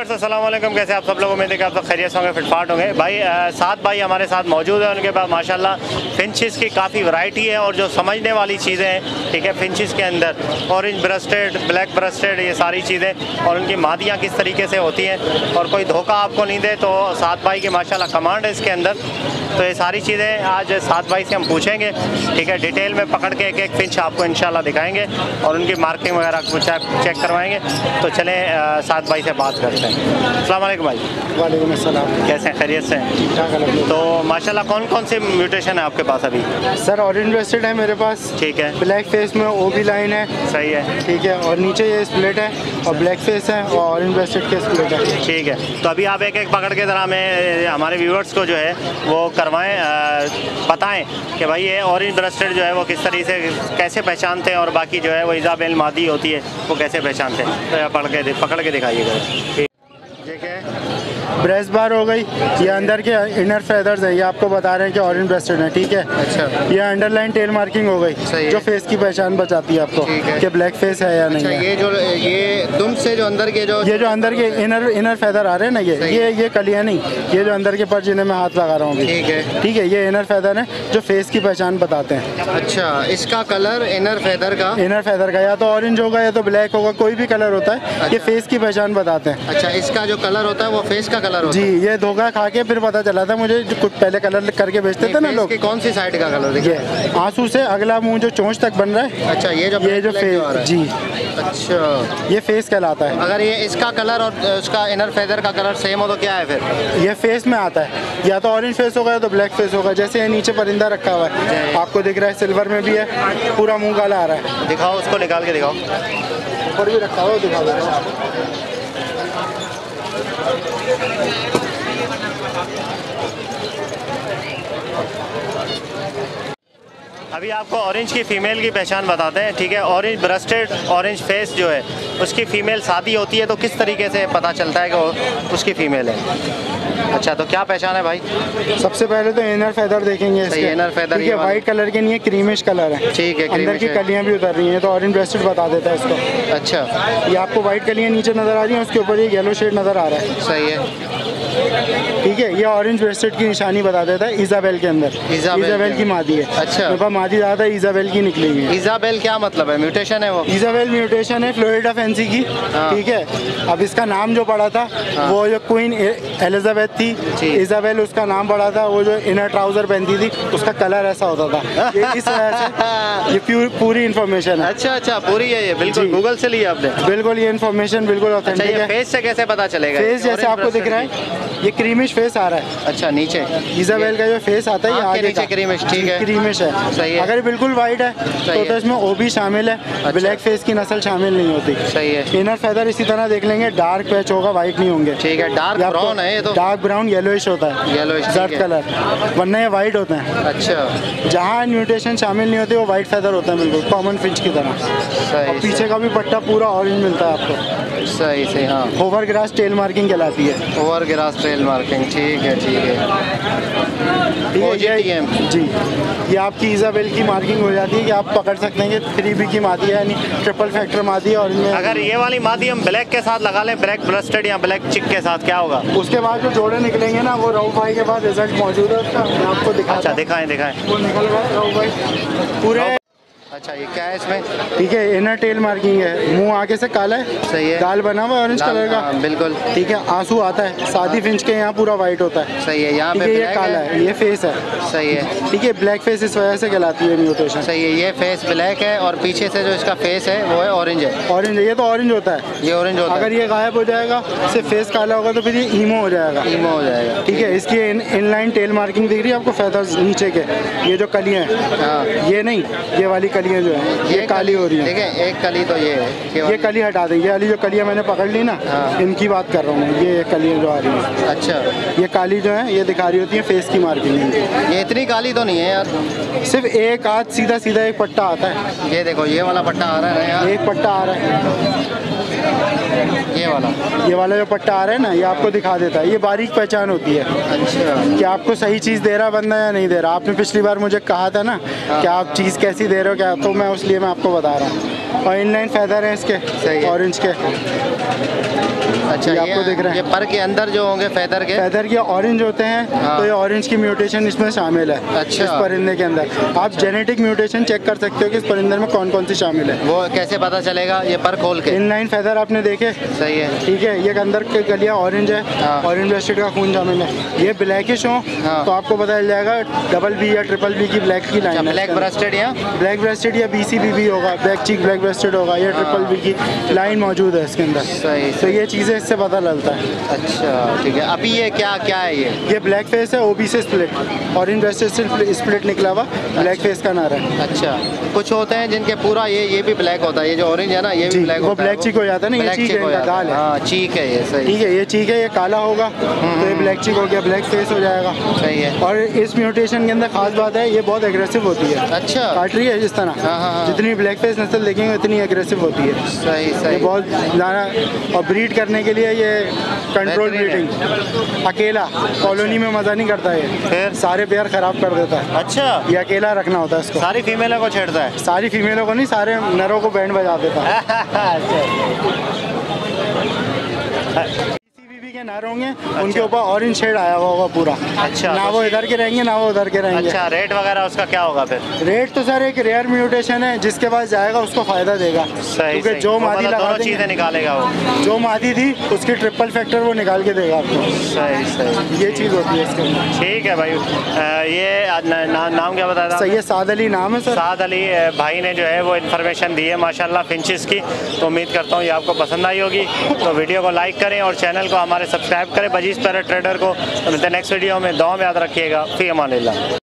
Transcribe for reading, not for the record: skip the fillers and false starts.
Viewers अस्सलाम वालेकुम, कैसे आप सब लोग? उम्मीद है कि आप सब खैरियत होंगे, फिटफाट होंगे। भाई सात भाई हमारे साथ मौजूद है, उनके पास माशाल्लाह फिंचेस की काफ़ी वैरायटी है और जो समझने वाली चीज़ें हैं, ठीक है। फिंचेस के अंदर ऑरेंज ब्रेस्टेड, ब्लैक ब्रेस्टेड, ये सारी चीज़ें और उनकी मादियाँ किस तरीके से होती हैं और कोई धोखा आपको नहीं दे तो सात भाई की माशाल्लाह कमांड है इसके अंदर। तो ये सारी चीज़ें आज सात भाई से हम पूछेंगे, ठीक है। डिटेल में पकड़ के एक एक फिंच आपको इंशाल्लाह दिखाएंगे और उनकी मार्किंग वगैरह कुछ चेक करवाएंगे। तो चलें सात भाई से बात करते हैं। अस्सलाम वालेकुम भाई। वालेकुम अस्सलाम। कैसे हैं, खैरियत से हैं? ठीक ठाक। तो माशाल्लाह कौन कौन से म्यूटेशन है आपके पास अभी? सर ऑरेंज ब्रेस्टेड है मेरे पास, ठीक है। ब्लैक फेस में ओबी लाइन है, सही है, ठीक है। और नीचे ये स्प्लिट है और ब्लैक फेस है और ऑरेंज ब्रेस्टेड के स्प्लिट है, ठीक है। तो अभी आप एक एक पकड़ के ज़रा हमें हमारे व्यूअर्स को जो है वो करवाएं, बताएं कि भाई ये ऑरेंज ब्रेस्टेड जो है वो किस तरीके से कैसे पहचानते हैं और बाकी जो है वो इजाबेल मादी होती है वो कैसे पहचानते हैं। तो पकड़ के दिखाइएगा। ठीक है। ब्रेस्ट बार हो गई, ये अंदर के इनर फेदर्स है, ये आपको बता रहे हैं कि ऑरेंज ब्रेस्टेड है, ठीक है। अच्छा। ये अंडरलाइन टेल मार्किंग हो गई जो फेस की पहचान बताती है आपको कि ब्लैक फेस है या नहीं है। ये दुम से जो अंदर के ये जो अंदर के इनर फेदर आ रहे हैं ना, ये कलियां नहीं, ये जो अंदर के पर जिन्हें मैं हाथ लगा रहा हूँ, ठीक है, ठीक है। ये इनर फेदर है जो फेस की पहचान बताते हैं। अच्छा, इसका कलर इनर फेदर का या तो ऑरेंज होगा या तो ब्लैक होगा, कोई भी कलर होता है। अच्छा। ये फेस की पहचान बताते हैं। अच्छा, इसका जो कलर होता है वो फेस का कलर होता है जी। ये धोखा खा के फिर पता चला था मुझे, कुछ पहले कलर करके बेचते थे ना लोग। कौन सी साइड का कलर? ये आंसू से अगला मुंह जो चोंच तक बन रहा है। अच्छा, ये जो फेस जी। अच्छा, ये फेस कहलाता है। अगर ये इसका कलर और उसका इनर फेदर का कलर सेम हो तो क्या है फिर? ये फेस में आता है, या तो ऑरेंज फेस होगा या तो ब्लैक फेस होगा। जैसे नीचे परिंदा रखा हुआ है, आपको दिख रहा है, सिल्वर में भी है, पूरा मुंह काला आ रहा है। दिखाओ, उसको निकाल के दिखाओ। ऊपर भी रखा हुआ, दिखा दो। अभी आपको ऑरेंज की फ़ीमेल की पहचान बताते हैं, ठीक है। ऑरेंज ब्रेस्टेड ऑरेंज फेस जो है उसकी फ़ीमेल शादी होती है तो किस तरीके से पता चलता है कि वो उसकी फ़ीमेल है? अच्छा, तो क्या पहचान है भाई? सबसे पहले तो इनर फेदर देखेंगे इसके। इनर फेदर ये वाइट कलर के नहीं है, क्रीमिश कलर है, ठीक है। अंदर की कलियां भी उतर रही हैं तो ऑरेंज ब्रेस्टेड बता देता है इसको। अच्छा, ये आपको वाइट कलियां नीचे नजर आ रही हैं, उसके ऊपर एक येलो शेड नजर आ रहा है, सही है, ठीक है। ये ऑरेंज ब्रेस्टेड की निशानी बता देता है इजाबेल के अंदर। इजाबेल की मादी है। अच्छा, मादी ज़्यादा इजाबेल की निकली हुई है। इजाबेल क्या मतलब है? म्यूटेशन है वो? इजाबेल म्यूटेशन है फ्लोरिडा फैंसी की, ठीक है। अब इसका नाम जो पड़ा था वो जो क्वीन एलिजाबेथ थी, इजाबेल उसका नाम पड़ा था। वो जो इनर ट्राउजर पहनती थी उसका कलर ऐसा होता था। ये इस वजह से ये पूरी इन्फॉर्मेशन है। अच्छा, पूरी है ये, बिल्कुल गूगल से लिया आपने? बिल्कुल, ये इन्फॉर्मेशन बिल्कुल ऑथेंटिक है। फेस से कैसे पता चलेगा? फेस जैसे आपको दिख रहा है, ये क्रीमिश फेस आ रहा है। अच्छा, नीचे इजाबेल का जो फेस आता है ये आगे नीचे क्रीमिश, ठीक है, क्रीमिश है, सही है। अगर बिल्कुल वाइट है तो इसमें ओबी शामिल है। अच्छा। ब्लैक फेस की नस्ल शामिल नहीं होती, सही है। इनर फेदर इसी तरह देख लेंगे, डार्क पैच होगा, वाइट नहीं होंगे, ठीक है। डार्क ब्राउन है ये तो? डार्क ब्राउन येलोइश होता है, येलोइश जर्द कलर, वरना ये वाइट होते हैं। अच्छा, जहाँ म्यूटेशन शामिल नहीं होती वो वाइट फेदर होता है, बिल्कुल कॉमन फिंच की तरह। सही। पीछे का भी पट्टा पूरा ऑरेंज मिलता है आपको, सही सही। हाँ, ओवर ग्रास टेल मार्किंग कहलाती है। ओवर ग्रास टेल मार्किंग, ठीक है, ठीक है। जी, ये आपकी इजाबेल की मार्किंग हो जाती है कि आप पकड़ सकते हैं कि 3B की मादी है, यानी ट्रिपल फैक्टर मादी है। और इनमें अगर ये वाली मादी हम ब्लैक के साथ लगा लें, ब्लैक ब्रेस्टेड या ब्लैक चिक के साथ, क्या होगा? उसके बाद जो जोड़े निकलेंगे ना, वो रऊफ भाई के पास रिजल्ट मौजूद है उसका, मैं आपको दिखा। अच्छा, दिखाएं। वो निकल गए रऊफ भाई पूरे। अच्छा, ये क्या है इसमें? ठीक है, इनर टेल मार्किंग है, मुंह आगे से काला है, सही है, गाल बना हुआ है ऑरेंज कलर का, बिल्कुल, ठीक है। आंसू आता है, सादी फिंच के यहाँ पूरा वाइट होता है, सही है। यहाँ पे ये काला है, ये फेस है, सही है, ठीक है। ब्लैक फेस इस वजह से कहलाती है म्यूटेशन, सही है। ये फेस ब्लैक है और पीछे से जो इसका फेस है वो है ऑरेंज है। ऑरेंज है, ये तो ऑरेंज होता है, ये ऑरेंज होता है। अगर ये गायब हो जाएगा, सिर्फ फेस काला होगा तो फिर ये ईमो हो जाएगा, ईमो हो जाएगा, ठीक है। इसकी इनलाइन टेल मार्किंग दिख रही है आपको, फेदर्स नीचे के, ये जो कलियां हैं, ये नहीं, ये वाली कलियां जो है ये काली हो रही है, ठीक है। एक कली तो ये है, ये कली हटा देंगे। ये वाली जो कलियां मैंने पकड़ ली ना, इनकी बात कर रहा हूँ, ये कलियां जो आ रही हैं। अच्छा, ये काली जो है ये दिखा रही होती है फेस की मार्किंग। ये इतनी काली तो नहीं है यार, सिर्फ एक आध सीधा सीधा एक पट्टा आता है। ये देखो, ये वाला पट्टा आ रहा है यार, एक पट्टा आ रहा है, ये वाला जो पट्टा आ रहा है ना, ये आपको दिखा देता है, ये बारीक पहचान होती है। अच्छा, कि आपको सही चीज़ दे रहा बंदा या नहीं दे रहा। आपने पिछली बार मुझे कहा था ना कि आप चीज़ कैसी दे रहे हो क्या, तो मैं उसलिए मैं आपको बता रहा हूँ। और इनलाइन फेदर हैं इसके, ऑरेंज के, अच्छा, ये आपको दिख रहा है। ये पर के अंदर जो होंगे फेदर के, फेदर के ऑरेंज होते हैं, हाँ। तो ये ऑरेंज की म्यूटेशन इसमें शामिल है। अच्छा। इस परिंदे के अंदर आप जेनेटिक म्यूटेशन चेक कर सकते हो कि इस परिंदे में कौन कौन सी शामिल है। वो कैसे पता चलेगा? ये पर खोल के। इनलाइन फेदर आपने देखे, सही है। ठीक है। ये अंदर के गलिया ऑरेंज है, हाँ। ऑरेंज ब्रेस्टेड का खून शामिल है। ये ब्लैकिश हो हाँ। तो आपको पता चल जाएगा डबल बी या ट्रिपल बी की ब्लैक की लाइन है। ब्लैक ब्रेस्टेड या ब्लैक ब्रेस्टेड या BCBB होगा, ब्लैक चीक ब्लैक ब्रेस्टेड होगा, या ट्रिपल बी की लाइन मौजूद है इसके अंदर। सही, तो ये चीज़ें इससे पता चलता है। अच्छा ठीक है। अभी ये क्या क्या है ये ब्लैक फेस है, OB से स्प्लिट, ऑरेंज ब्रेस्टेड से स्प्लिट निकला हुआ ब्लैक फेस का नारा है। अच्छा, कुछ होते हैं जिनके पूरा ये भी ब्लैक होता है, ये जो ऑरेंज है ना ये भी ब्लैक वो होता है। ब्लैक चीक हो जाता है ना, ये ब्लैक चीक चीक हो है, जाता गाल है। हाँ चीक है ये, सही। ठीक है, ये चीक है, ये काला होगा तो ये ब्लैक चीक हो गया, ब्लैक फेस हो जाएगा। सही है। और इस म्यूटेशन के अंदर खास बात है, ये बहुत एग्रेसिव होती है। अच्छा, काट रही है इस तरह। हाँ। जितनी ब्लैक फेस नस्ल देखेंगे उतनी एग्रेसिव होती है। सही ये सही। बहुत ज़्यादा, और ब्रीड करने के लिए ये कंट्रोल बेहतरीन है। ब्रीडिंग, अकेला कॉलोनी में मज़ा नहीं करता ये, फिर? सारे पेयर ख़राब कर देता है। अच्छा, ये अकेला रखना होता है इसको। सारी फीमेलों को छेड़ता है। सारी फीमेलों को नहीं, सारे नरों को बैंड बजा देता है। BCBB के नर होंगे, उनके ऊपर ऑरेंज शेड आया हुआ होगा पूरा। अच्छा, ना तो वो इधर के रहेंगे ना वो उधर के रहेंगे। अच्छा, रेट वगैरह उसका क्या होगा फिर? रेट तो सर एक रेयर म्यूटेशन है, जिसके पास जाएगा उसको फायदा देगा। सही क्योंकि सही। जो वो मादी मतलब लगा दोनों चीज़ें देंगे, निकालेगा वो। जो मादी थी उसकी ट्रिपल फैक्टर वो निकाल के देगा आपको। सही सही। ये चीज़ होती है इसके अंदर। ठीक है भाई। ये नाम क्या बताया था? सैयद साद अली नाम है सर। साद अली भाई ने जो है वो इन्फॉर्मेशन दी है माशाल्लाह फिंचेस की। तो उम्मीद करता हूँ ये आपको पसंद आई होगी। तो वीडियो को लाइक करें और चैनल को हमारे सब्सक्राइब करें बजीज़ पैरेट ट्रेडर को। तो मिलते हैं नेक्स्ट वीडियो में। दुआ में याद रखिएगा। फ़ी अमानिल्लाह।